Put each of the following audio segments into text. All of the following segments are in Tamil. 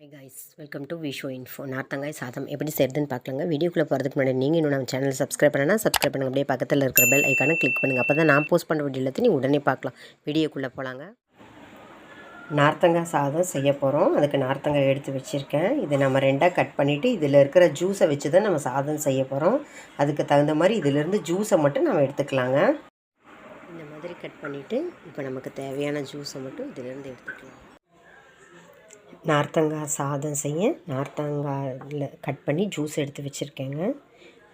High guys, welcome to Visho Info. நார்த்தங்காய் சாதம் எப்படி செய்கிறதுன்னு பார்க்கலாங்க. வீடியோக்குள்ளே போகிறதுக்கு முன்னாடி நீங்கள் இன்னும் நம்ம சேனல் சப்ஸ்கிரைப் பண்ணனா சப்ஸ்கிரைப் பண்ணுங்கள். அப்படியே பக்கத்தில் இருக்கிற பெல் ஐக்கானை கிளிக் பண்ணுங்கள். அப்போ தான் நான் போஸ்ட் பண்ணுற வீடியோ எல்லாத்தையும் நீங்கள் உடனே பார்க்கலாம். வீடியோக்குள்ளே போகலாங்க. நார்த்தங்காய் சாதம் செய்ய போகிறோம். அதுக்கு நார்த்தங்காய் எடுத்து வச்சுருக்கேன். இதை நம்ம ரெண்டாக கட் பண்ணிவிட்டு இதில் இருக்கிற ஜூஸை வச்சு தான் நம்ம சாதம் செய்ய போகிறோம். அதுக்கு தகுந்த மாதிரி இதிலேருந்து ஜூஸை மட்டும் நம்ம எடுத்துக்கலாங்க. இந்த மாதிரி கட் பண்ணிவிட்டு இப்போ நமக்கு தேவையான ஜூஸை மட்டும் இதிலேருந்து எடுத்துக்கலாம். நார்த்தங்காய் சாதம் செய்ய நார்த்தங்காயில் கட் பண்ணி ஜூஸ் எடுத்து வச்சுருக்கேங்க.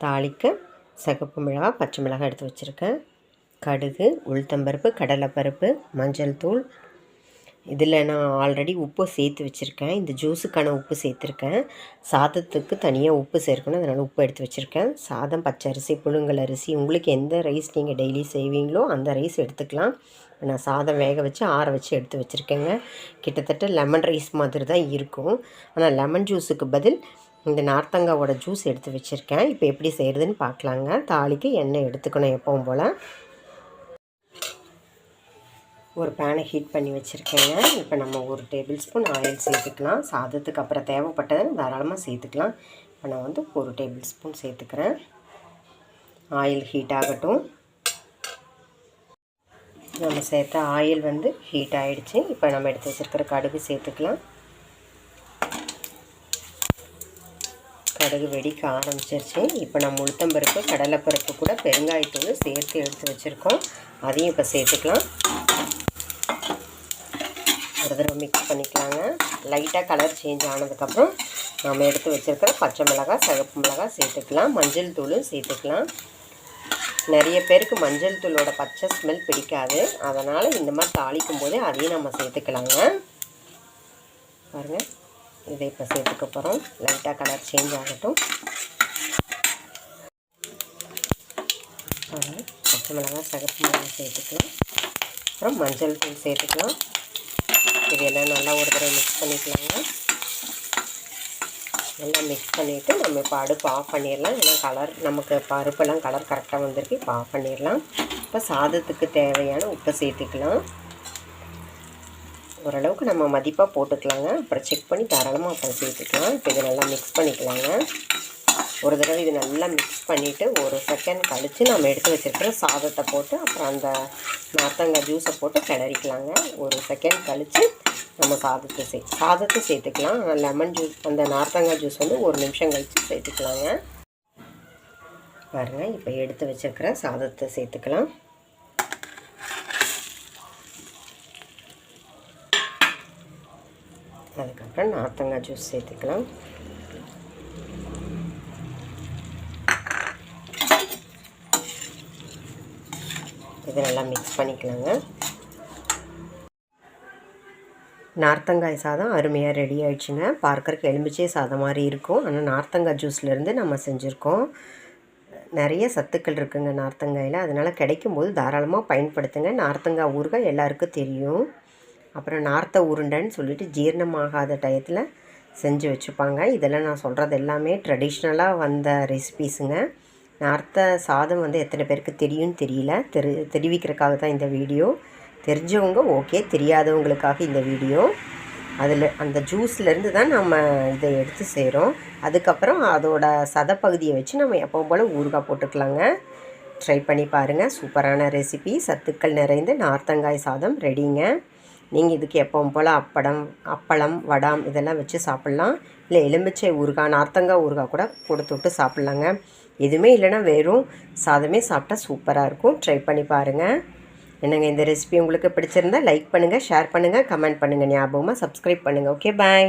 தாளிக்க சிகப்பு மிளகாய், பச்சை மிளகாய் எடுத்து வச்சுருக்கேன். கடுகு, உளுத்தம்பருப்பு, கடலைப்பருப்பு, மஞ்சள் தூள். இதில் நான் ஆல்ரெடி உப்பு சேர்த்து வச்சுருக்கேன். இந்த ஜூஸுக்கான உப்பு சேர்த்துருக்கேன். சாதத்துக்கு தனியாக உப்பு சேர்க்கணும், அதனால் உப்பு எடுத்து வச்சுருக்கேன். சாதம் பச்சரிசி, புழுங்கல் அரிசி, உங்களுக்கு எந்த ரைஸ் நீங்கள் டெய்லி செய்வீங்களோ அந்த ரைஸ் எடுத்துக்கலாம். நான் சாதம் வேக வச்சு ஆற வச்சு எடுத்து வச்சுருக்கேங்க. கிட்டத்தட்ட லெமன் ரைஸ் மாதிரி தான் இருக்கும். ஆனால் லெமன் ஜூஸுக்கு பதில் இந்த நார்த்தங்காவோட ஜூஸ் எடுத்து வச்சுருக்கேன். இப்போ எப்படி செய்கிறதுன்னு பார்க்கலாங்க. தாளிக்கு எண்ணெய் எடுத்துக்கணும் எப்பவும் போல். ஒரு பேனை ஹீட் பண்ணி வச்சுருக்கேங்க. இப்போ நம்ம ஒரு டேபிள் ஸ்பூன் ஆயில் சேர்த்துக்கலாம். சாதத்துக்கு அப்புறம் தேவைப்பட்டதை தாராளமாக சேர்த்துக்கலாம். இப்போ நான் ஒரு டேபிள் ஸ்பூன் சேர்த்துக்கிறேன். ஆயில் ஹீட் ஆகட்டும். நம்ம சேர்த்த ஆயில் ஹீட் ஆகிடுச்சு. இப்போ நம்ம எடுத்து வச்சுருக்கிற கடுகு சேர்த்துக்கலாம். கடுகு வெடிக்க ஆரம்பிச்சிருச்சு. இப்போ நம்ம உளுத்தம்பருப்பு, கடலைப்பருப்பு கூட பெருங்காயத்தூள் சேர்த்து எடுத்து வச்சுருக்கோம். அதையும் இப்போ சேர்த்துக்கலாம். ஒரு தடவை மிக்ஸ் பண்ணிக்கலாங்க. லைட்டாக கலர் சேஞ்ச் ஆனதுக்கப்புறம் நம்ம எடுத்து வச்சுருக்கிற பச்சை மிளகாய், சிகப்பு மிளகாய் சேர்த்துக்கலாம். மஞ்சள் தூளும் சேர்த்துக்கலாம். நிறைய பேருக்கு மஞ்சள் தூளோட பச்சை ஸ்மெல் பிடிக்காது. அதனால் இந்த மாதிரி தாளிக்கும் போது அதையும் நம்ம சேர்த்துக்கலாங்க. பாருங்கள், இதை இப்போ சேர்த்துக்க போகிறோம். லைட்டாக கலர் சேஞ்ச் ஆகட்டும். பச்சை மிளகாய், சிகப்பு மிளகாய் சேர்த்துக்கலாம். அப்புறம் மஞ்சள் தூள் சேர்த்துக்கலாம். இதெல்லாம் நல்லா ஒரு தடவை மிக்ஸ் பண்ணிக்கலாங்க. நல்லா மிக்ஸ் பண்ணிவிட்டு நம்ம இப்போ அடுப்பு ஆஃப் பண்ணிடலாம். ஏன்னா கலர் நமக்கு பருப்பெல்லாம் கலர் கரெக்டாக வந்திருக்கு. இப்போ ஆஃப் பண்ணிடலாம். இப்போ சாதத்துக்கு தேவையான உப்பை சேர்த்துக்கலாம். ஓரளவுக்கு நம்ம மதிப்பாக போட்டுக்கலாங்க. அப்புறம் செக் பண்ணி தாராளமாக அப்புறம் சேர்த்துக்கலாம். இப்போ இதை நல்லா மிக்ஸ் பண்ணிக்கலாங்க. ஒரு தடவை இது நல்லா மிக்ஸ் பண்ணிவிட்டு ஒரு செகண்ட் கழித்து நம்ம எடுத்து வச்சுருக்கிற சாதத்தை போட்டு அப்புறம் அந்த நார்த்தங்காய் ஜூஸை போட்டு கிளறிக்கலாங்க. ஒரு செகண்ட் கழித்து நம்ம சாதத்தை சேர்த்துக்கலாம். லெமன் ஜூஸ், அந்த நார்த்தங்காய் ஜூஸ் ஒரு நிமிஷம் கழித்து சேர்த்துக்கலாங்க. பாருங்கள், இப்போ எடுத்து வச்சுருக்கிற சாதத்தை சேர்த்துக்கலாம். அதுக்கப்புறம் நார்த்தங்காய் ஜூஸ் சேர்த்துக்கலாம். இதை நல்லா மிக்ஸ் பண்ணிக்கலாங்க. நார்த்தங்காய் சாதம் அருமையாக ரெடி ஆகிடுச்சுங்க. பார்க்கறக்கு எலுமிச்சை சாதம் மாதிரி இருக்கும். ஆனால் நார்த்தங்காய் ஜூஸ்லேருந்து நம்ம செஞ்சுருக்கோம். நிறைய சத்துக்கள் இருக்குங்க நார்த்தங்காயில். அதனால் கிடைக்கும்போது தாராளமாக பயன்படுத்துங்க. நார்த்தங்காய் ஊறுகாய் எல்லாருக்கும் தெரியும். அப்புறம் நார்த்த உருண்டைன்னு சொல்லிட்டு ஜீரணமாகாத டயத்தில் செஞ்சு வச்சுப்பாங்க. இதெல்லாம் நான் சொல்கிறது எல்லாமே ட்ரெடிஷ்னலாக வந்த ரெசிபீஸுங்க. நார்த்த சாதம் எத்தனை பேருக்கு தெரியும்னு தெரியல. தெரிவிக்கிறதுக்காக தான் இந்த வீடியோ. தெரிஞ்சவங்க ஓகே, தெரியாதவங்களுக்காக இந்த வீடியோ. அதில் அந்த ஜூஸ்லேருந்து தான் நம்ம இதை எடுத்து செய்கிறோம். அதுக்கப்புறம் அதோட சதப்பகுதியை வச்சு நம்ம எப்பவும் போல் ஊறுகாய் போட்டுக்கலாங்க. ட்ரை பண்ணி பாருங்கள். சூப்பரான ரெசிபி, சத்துக்கள் நிறைந்த நார்த்தங்காய் சாதம் ரெடிங்க. நீங்கள் இதுக்கு எப்பவும் போல் அப்பளம், வடாம் இதெல்லாம் வச்சு சாப்பிட்லாம். இல்லை எலுமிச்சை ஊறுகாய், நார்த்தங்காய் ஊறுகாய் கூட கொடுத்துட்டு சாப்பிட்லாங்க. எதுவுமே இல்லைன்னா வெறும் சாதமே சாப்பிட்டா சூப்பராக இருக்கும். ட்ரை பண்ணி பாருங்கள். என்னங்க, இந்த ரெசிபி உங்களுக்கு பிடிச்சிருந்தா லைக் பண்ணுங்கள், ஷேர் பண்ணுங்கள், கமெண்ட் பண்ணுங்கள். ஞாபகமாக சப்ஸ்கிரைப் பண்ணுங்கள். ஓகே, பாய்.